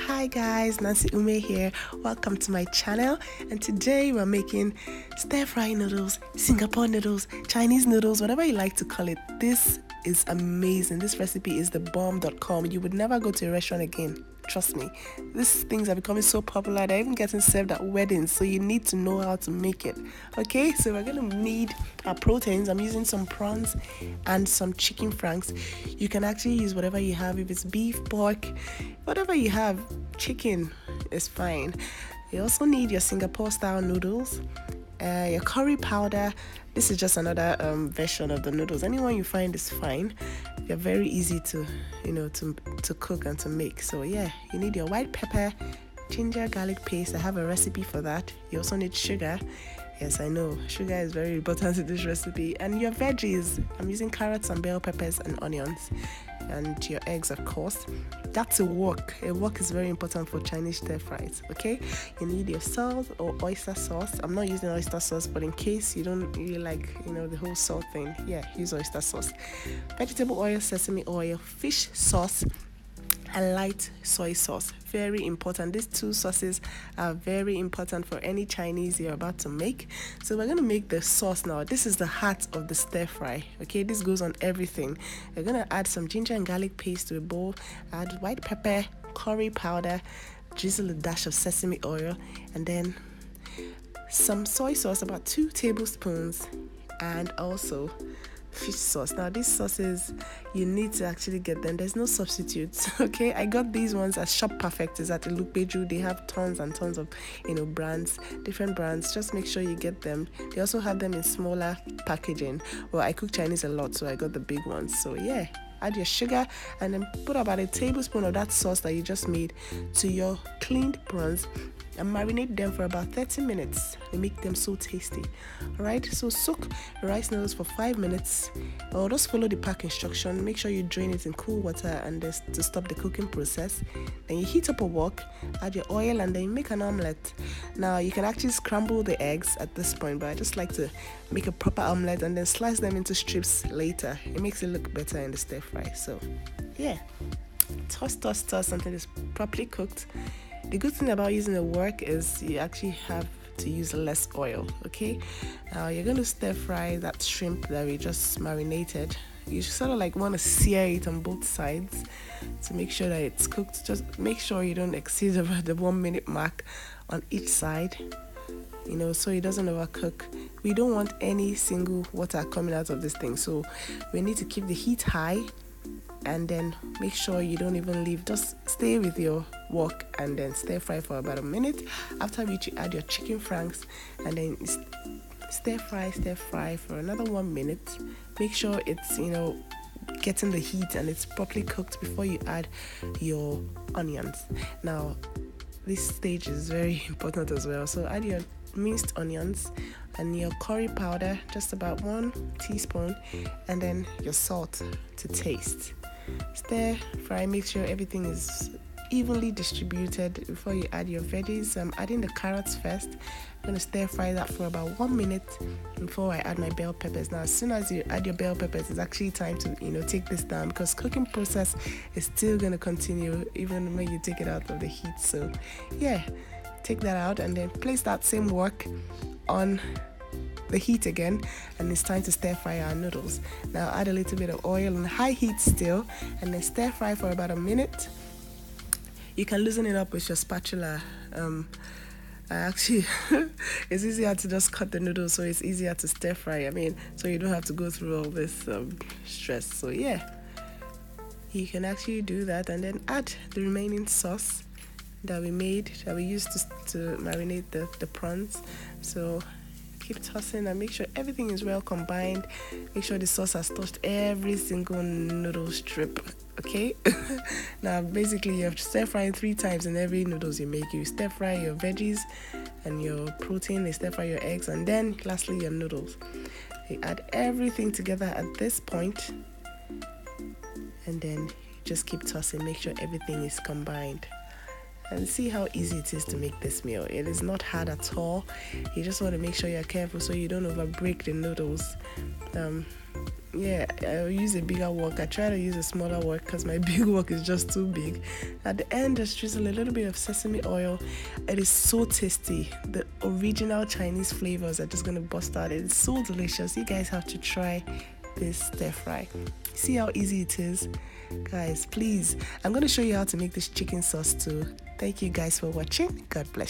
Hi guys, Nancy Ume here. Welcome to my channel, and today we're making stir-fry noodles, Singapore noodles, Chinese noodles, whatever you like to call it. This is amazing. This recipe is the bomb.com. You would never go to a restaurant again. Trust me. These things are becoming so popular. They're even getting served at weddings, so you need to know how to make it. Okay, so we're going to need our proteins. I'm using some prawns and some chicken franks. You can actually use whatever you have. If it's beef, pork, whatever you have, chicken is fine. You also need your Singapore style noodles, your curry powder. This is just another version of the noodles. Anyone you find is fine. They're very easy to cook and to make. So yeah, you need your white pepper, ginger garlic paste. I have a recipe for that. You also need sugar. Yes, I know sugar is very important in this recipe. And your veggies. I'm using carrots and bell peppers and onions, and your eggs, of course. That's a wok. A wok is very important for Chinese stir fries. Okay, you need your salt or oyster sauce. I'm not using oyster sauce, but in case you don't really like the whole salt thing, yeah, use oyster sauce. Vegetable oil, sesame oil, fish sauce, and light soy sauce. Very important. These two sauces are very important for any Chinese you're about to make. So we're going to make the sauce now. This is the heart of the stir fry. Okay, this goes on everything. We're going to add some ginger and garlic paste to a bowl, add white pepper, curry powder, drizzle a dash of sesame oil, and then some soy sauce, about 2 tablespoons, and also fish sauce. Now these sauces, you need to actually get them. There's no substitutes. Okay, I got these ones at Shop Perfect. Is at Ilupeju. They have tons and tons of brands, different brands. Just make sure you get them. They also have them in smaller packaging. Well, I cook Chinese a lot, so I got the big ones. So yeah, add your sugar and then put about a tablespoon of that sauce that you just made to your cleaned prawns and marinate them for about 30 minutes. They make them so tasty. Alright, so soak rice noodles for 5 minutes, or just follow the pack instruction. Make sure you drain it in cool water and just to stop the cooking process. Then you heat up a wok, add your oil, and then you make an omelette. Now you can actually scramble the eggs at this point, but I just like to make a proper omelette and then slice them into strips later. It makes it look better in the stir fry. So yeah, toss until it's properly cooked. The good thing about using a wok is you actually have to use less oil. Okay, now you're going to stir fry that shrimp that we just marinated. You sort of like want to sear it on both sides to make sure that it's cooked. Just make sure you don't exceed the 1 minute mark on each side, so it doesn't overcook. We don't want any single water coming out of this thing, so we need to keep the heat high. And then make sure you don't even leave. Just stay with your wok and then stir fry for about a minute. After which you add your chicken franks and then stir fry for another 1 minute. Make sure it's getting the heat and it's properly cooked before you add your onions. Now this stage is very important as well. So add your minced onions and your curry powder, just about 1 teaspoon, and then your salt to taste. Stir fry, make sure everything is evenly distributed before you add your veggies. I'm adding the carrots first. I'm going to stir fry that for about 1 minute before I add my bell peppers. Now as soon as you add your bell peppers, it's actually time to take this down, because cooking process is still going to continue even when you take it out of the heat. So yeah, take that out and then place that same wok on the heat again, and it's time to stir fry our noodles. Now add a little bit of oil on high heat still, and then stir fry for about a minute. You can loosen it up with your spatula. Actually it's easier to just cut the noodles, so it's easier to stir fry. So you don't have to go through all this stress. So yeah, you can actually do that, and then add the remaining sauce that we used to marinate the prawns. So keep tossing and make sure everything is well combined. Make sure the sauce has touched every single noodle strip. Okay, now basically you have to stir fry 3 times in every noodles you make. You stir fry your veggies and your protein, you stir fry your eggs, and then lastly your noodles. You add everything together at this point, and then just keep tossing. Make sure everything is combined. And see how easy it is to make this meal. It is not hard at all. You just want to make sure you're careful so you don't overbreak the noodles. Yeah, I'll use a bigger wok. I try to use a smaller wok because my big wok is just too big. At the end, just drizzle a little bit of sesame oil. It is so tasty. The original Chinese flavors are just gonna bust out. It's so delicious. You guys have to try this stir fry. See how easy it is, guys. Please, I'm gonna show you how to make this chicken sauce too. Thank you guys for watching. God bless you.